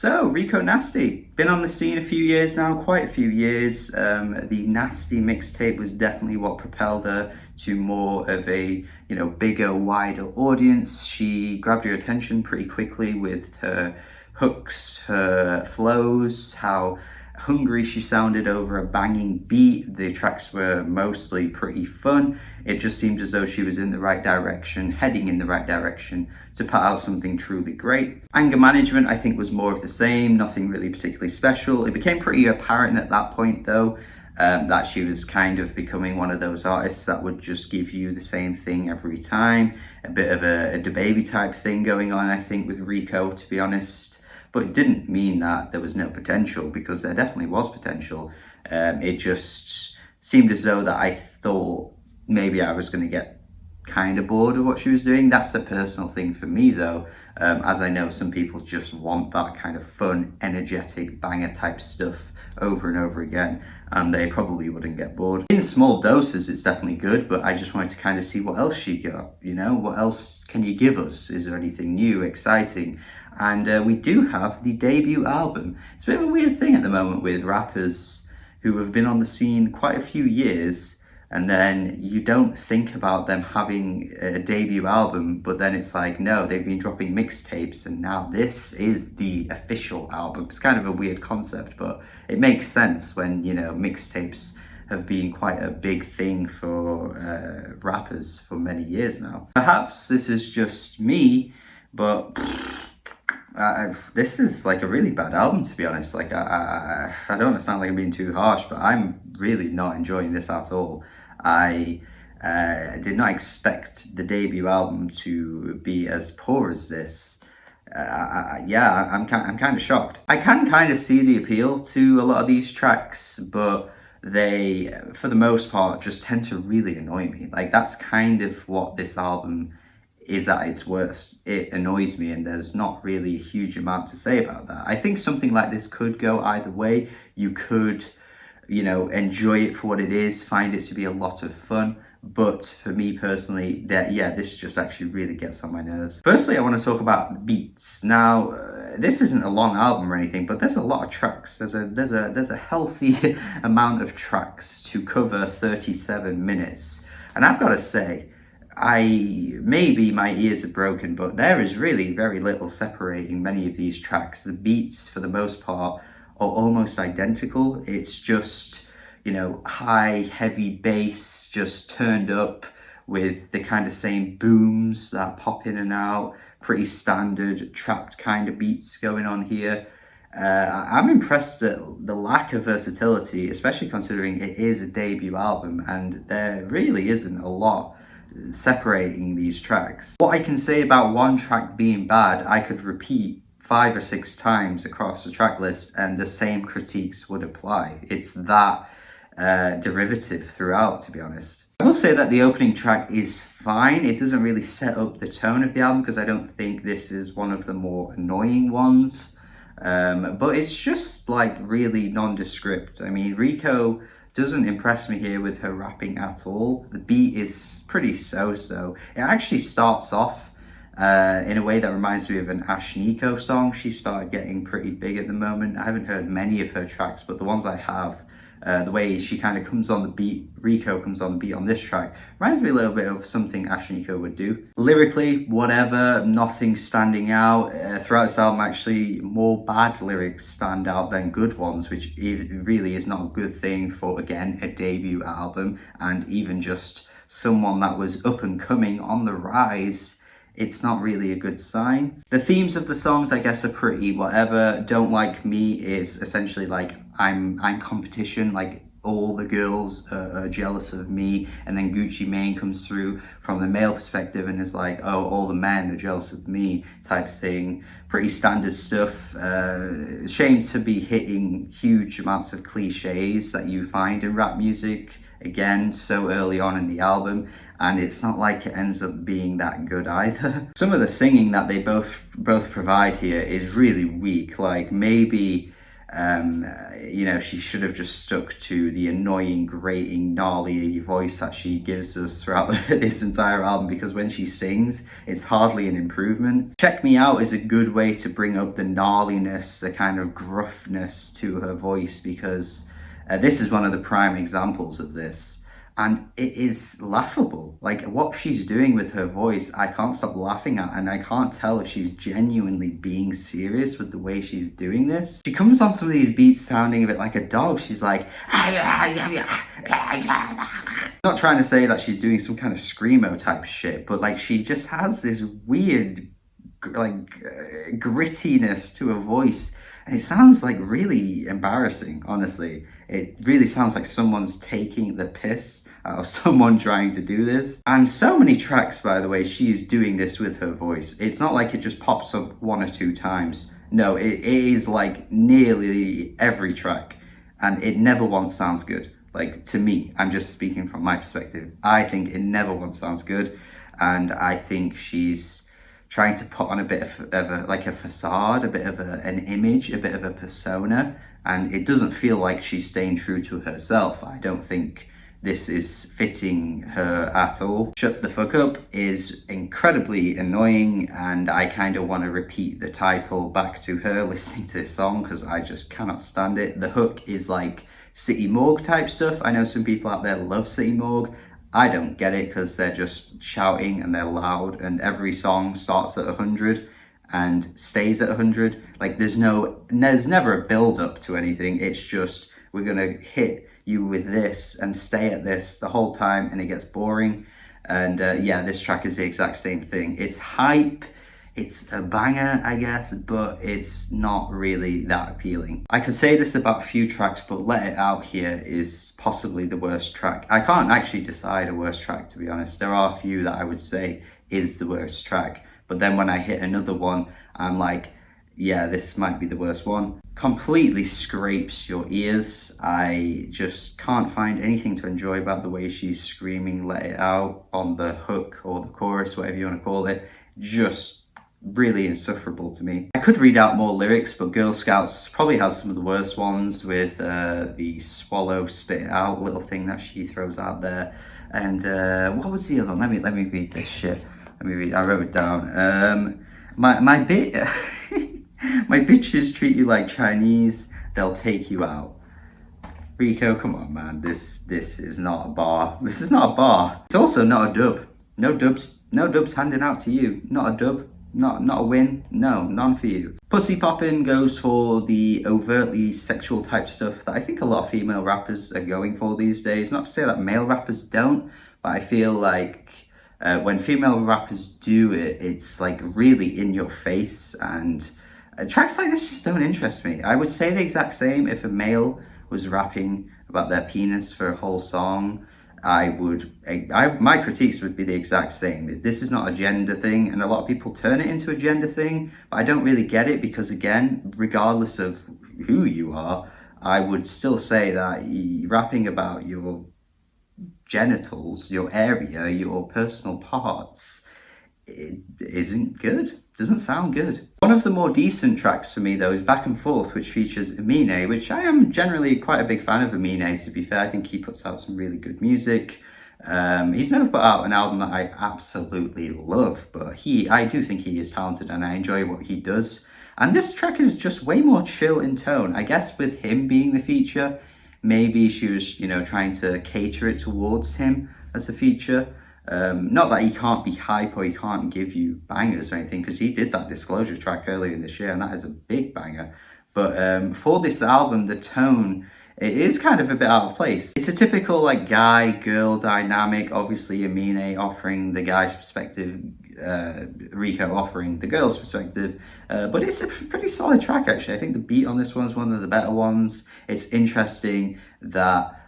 So, Rico Nasty, been on the scene a few years now, quite a few years. The Nasty mixtape was definitely what propelled her to more of a, bigger, wider audience. She grabbed your attention pretty quickly with her hooks, her flows, how hungry she sounded over a banging beat. The tracks were mostly pretty fun. It just seemed as though she was in the right direction, heading in the right direction to put out something truly great. Anger management, I think, was more of the same, nothing really particularly special. It became pretty apparent at that point, though, that she was kind of becoming one of those artists that would just give you the same thing every time. A bit of a DaBaby type thing going on, I think, with Rico, to be honest. But it didn't mean that there was no potential, because there definitely was potential. It just seemed as though that I thought maybe I was going to get kind of bored of what she was doing. That's a personal thing for me, though, as I know some people just want that kind of fun, energetic, banger type stuff over and over again, and they probably wouldn't get bored. In small doses, it's definitely good, but I just wanted to kind of see what else she got, what else can you give us? Is there anything new, exciting? And we do have the debut album. It's a bit of a weird thing at the moment with rappers who have been on the scene quite a few years, and then you don't think about them having a debut album, but then it's like, no, they've been dropping mixtapes and now this is the official album. It's kind of a weird concept, but it makes sense when, mixtapes have been quite a big thing for rappers for many years now. Perhaps this is just me, but this is like a really bad album, to be honest. Like, I don't want to sound like I'm being too harsh, but I'm really not enjoying this at all. I did not expect the debut album to be as poor as this. I'm kind of shocked. I can kind of see the appeal to a lot of these tracks, but they, for the most part, just tend to really annoy me. Like, that's kind of what this album is at its worst. It annoys me, and there's not really a huge amount to say about that. I think something like this could go either way. You could, enjoy it for what it is, find it to be a lot of fun. But for me personally, this just actually really gets on my nerves. Firstly, I want to talk about the beats. Now, this isn't a long album or anything, but there's a lot of tracks. There's a healthy amount of tracks to cover 37 minutes. And I've got to say, maybe my ears are broken, but there is really very little separating many of these tracks. The beats, for the most part, are almost identical. It's just, high, heavy bass just turned up with the kind of same booms that pop in and out. Pretty standard trapped kind of beats going on here. I'm impressed at the lack of versatility, especially considering it is a debut album and there really isn't a lot separating these tracks. What I can say about one track being bad, I could repeat 5 or 6 times across the track list and the same critiques would apply. It's that derivative throughout, to be honest. I will say that the opening track is fine. It doesn't really set up the tone of the album, because I don't think this is one of the more annoying ones. But it's just like really nondescript. I mean, Rico doesn't impress me here with her rapping at all. The beat is pretty so-so. It actually starts off in a way that reminds me of an Ashniko song. She started getting pretty big at the moment. I haven't heard many of her tracks, but the ones I have, the way she kind of comes on the beat, Rico comes on the beat on this track, reminds me a little bit of something Ashniko would do. Lyrically, whatever, nothing standing out. Throughout this album, actually, more bad lyrics stand out than good ones, which really is not a good thing for, again, a debut album, and even just someone that was up and coming on the rise. It's not really a good sign. The themes of the songs, I guess, are pretty whatever. Don't Like Me is essentially like, I'm competition, like all the girls are jealous of me, and then Gucci Mane comes through from the male perspective and is like, oh, all the men are jealous of me type thing. Pretty standard stuff. Shame to be hitting huge amounts of cliches that you find in rap music, again, so early on in the album, and it's not like it ends up being that good either. Some of the singing that they both provide here is really weak. Like, maybe You know, she should have just stuck to the annoying, grating, gnarly voice that she gives us throughout this entire album, because when she sings, it's hardly an improvement. Check Me Out is a good way to bring up the gnarliness, the kind of gruffness to her voice, because this is one of the prime examples of this. And it is laughable. Like, what she's doing with her voice, I can't stop laughing at, and I can't tell if she's genuinely being serious with the way she's doing this. She comes on some of these beats sounding a bit like a dog. She's like, not trying to say that she's doing some kind of screamo type shit, but like, she just has this weird, like, grittiness to her voice. And it sounds like really embarrassing, honestly. It really sounds like someone's taking the piss out of someone trying to do this. And so many tracks, by the way, she's doing this with her voice. It's not like it just pops up 1 or 2 times. No, it is like nearly every track. And it never once sounds good. Like, to me, I'm just speaking from my perspective. I think it never once sounds good. And I think she's trying to put on a bit of a facade, a bit of an image, a bit of a persona, and it doesn't feel like she's staying true to herself. I don't think this is fitting her at all. Shut the Fuck Up is incredibly annoying, and I kind of want to repeat the title back to her listening to this song, because I just cannot stand it. The hook is like City Morgue type stuff. I know some people out there love City Morgue. I don't get it, because they're just shouting and they're loud, and every song starts at 100 and stays at 100. Like, there's never a build up to anything. It's just, we're gonna hit you with this and stay at this the whole time, and it gets boring. And yeah, this track is the exact same thing. It's hype, it's a banger, I guess, but it's not really that appealing. I could say this about a few tracks, but Let It Out here is possibly the worst track. I can't actually decide a worst track, to be honest. There are a few that I would say is the worst track, but then when I hit another one, I'm like, yeah, this might be the worst one. Completely scrapes your ears. I just can't find anything to enjoy about the way she's screaming Let It Out on the hook or the chorus, whatever you want to call it. Just really insufferable to me. I could read out more lyrics, but Girl Scouts probably has some of the worst ones, with the swallow spit it out little thing that she throws out there. And what was the other one? Let me read this shit. Let me read. I wrote it down. My bitches treat you like Chinese. They'll take you out. Rico, come on, man. This is not a bar. This is not a bar. It's also not a dub. No dubs handing out to you. Not a dub. Not a win. No, none for you. Pussy Poppin' goes for the overtly sexual type stuff that I think a lot of female rappers are going for these days. Not to say that male rappers don't, but I feel like when female rappers do it, it's like really in your face, and tracks like this just don't interest me. I would say the exact same if a male was rapping about their penis for a whole song. My critiques would be the exact same. This is not a gender thing, and a lot of people turn it into a gender thing, but I don't really get it, because again, regardless of who you are, I would still say that rapping about your genitals, your area, your personal parts, it isn't good. Doesn't sound good. One of the more decent tracks for me though is Back and Forth, which features Amine, which I am generally quite a big fan of Amine, to be fair. I think he puts out some really good music. He's never put out an album that I absolutely love, but I do think he is talented and I enjoy what he does. And this track is just way more chill in tone. I guess with him being the feature, maybe she was, trying to cater it towards him as a feature. Not that he can't be hype or he can't give you bangers or anything, because he did that Disclosure track earlier in this year and that is a big banger. But for this album, the tone, it is kind of a bit out of place. It's a typical like guy-girl dynamic. Obviously Amine offering the guy's perspective, Rico offering the girl's perspective, but it's a pretty solid track actually. I think the beat on this one is one of the better ones. It's interesting that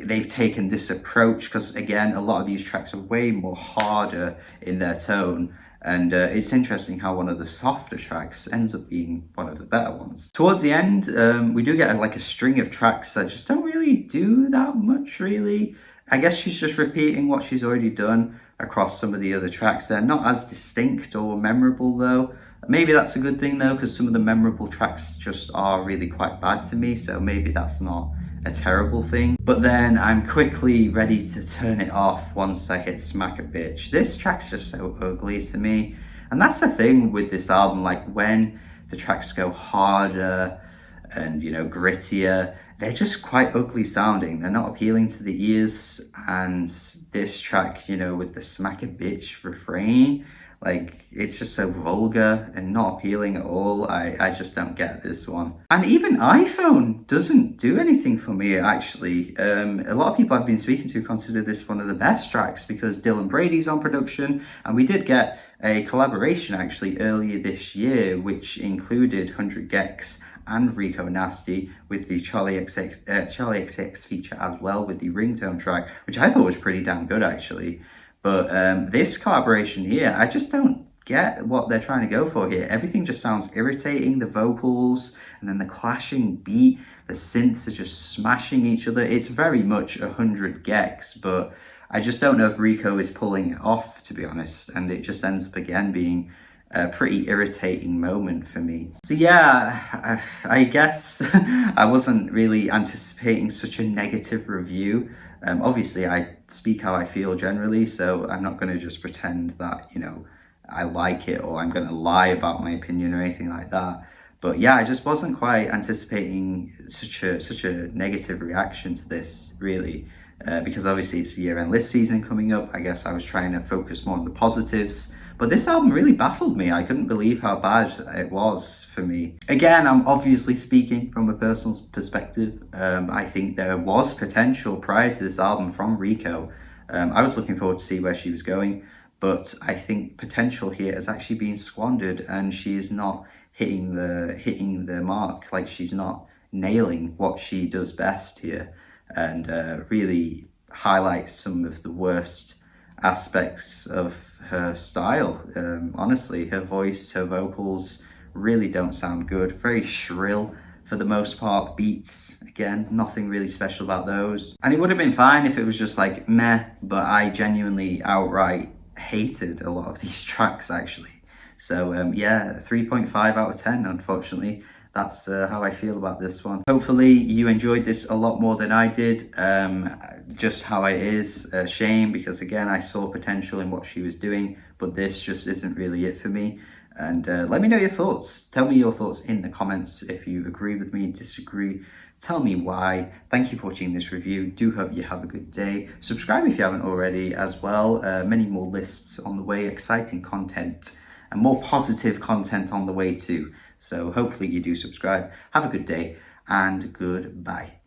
they've taken this approach, because again, a lot of these tracks are way more harder in their tone, and it's interesting how one of the softer tracks ends up being one of the better ones. Towards the end, we do get a string of tracks that just don't really do that much, really. I guess she's just repeating what she's already done across some of the other tracks. They're not as distinct or memorable though. Maybe that's a good thing though, because some of the memorable tracks just are really quite bad to me, so maybe that's not a terrible thing. But then I'm quickly ready to turn it off once I hit Smack a Bitch. This track's just so ugly to me. And that's the thing with this album, like when the tracks go harder and, you know, grittier, they're just quite ugly sounding. They're not appealing to the ears. And this track, you know, with the Smack a Bitch refrain, like, it's just so vulgar and not appealing at all. I just don't get this one. And even iPhone doesn't do anything for me, actually. A lot of people I've been speaking to consider this one of the best tracks because Dylan Brady's on production, and we did get a collaboration actually earlier this year, which included 100 Gex and Rico Nasty with the Charlie XX feature as well with the ringtone track, which I thought was pretty damn good actually. But this collaboration here, I just don't get what they're trying to go for here. Everything just sounds irritating, the vocals, and then the clashing beat, the synths are just smashing each other. It's very much 100 Gex, but I just don't know if Rico is pulling it off, to be honest, and it just ends up again being a pretty irritating moment for me. So yeah, I guess I wasn't really anticipating such a negative review. Obviously, I speak how I feel generally, so I'm not going to just pretend that, you know, I like it or I'm going to lie about my opinion or anything like that. But yeah, I just wasn't quite anticipating such a negative reaction to this, really, because obviously it's the year-end list season coming up. I guess I was trying to focus more on the positives. But this album really baffled me. I couldn't believe how bad it was for me. Again, I'm obviously speaking from a personal perspective. I think there was potential prior to this album from Rico. I was looking forward to see where she was going, but I think potential here has actually been squandered, and she is not hitting the mark. Like, she's not nailing what she does best here, and really highlights some of the worst aspects of her style. Honestly, her voice, her vocals really don't sound good. Very shrill for the most part. Beats, again, nothing really special about those. And it would have been fine if it was just like meh, but I genuinely outright hated a lot of these tracks actually. So yeah, 3.5 out of 10, unfortunately. That's how I feel about this one. Hopefully you enjoyed this a lot more than I did. Just how it is, a shame, because again, I saw potential in what she was doing, but this just isn't really it for me. And let me know your thoughts. Tell me your thoughts in the comments if you agree with me, disagree. Tell me why. Thank you for watching this review. Do hope you have a good day. Subscribe if you haven't already as well. Many more lists on the way, exciting content, and more positive content on the way too. So hopefully you do subscribe. Have a good day and goodbye.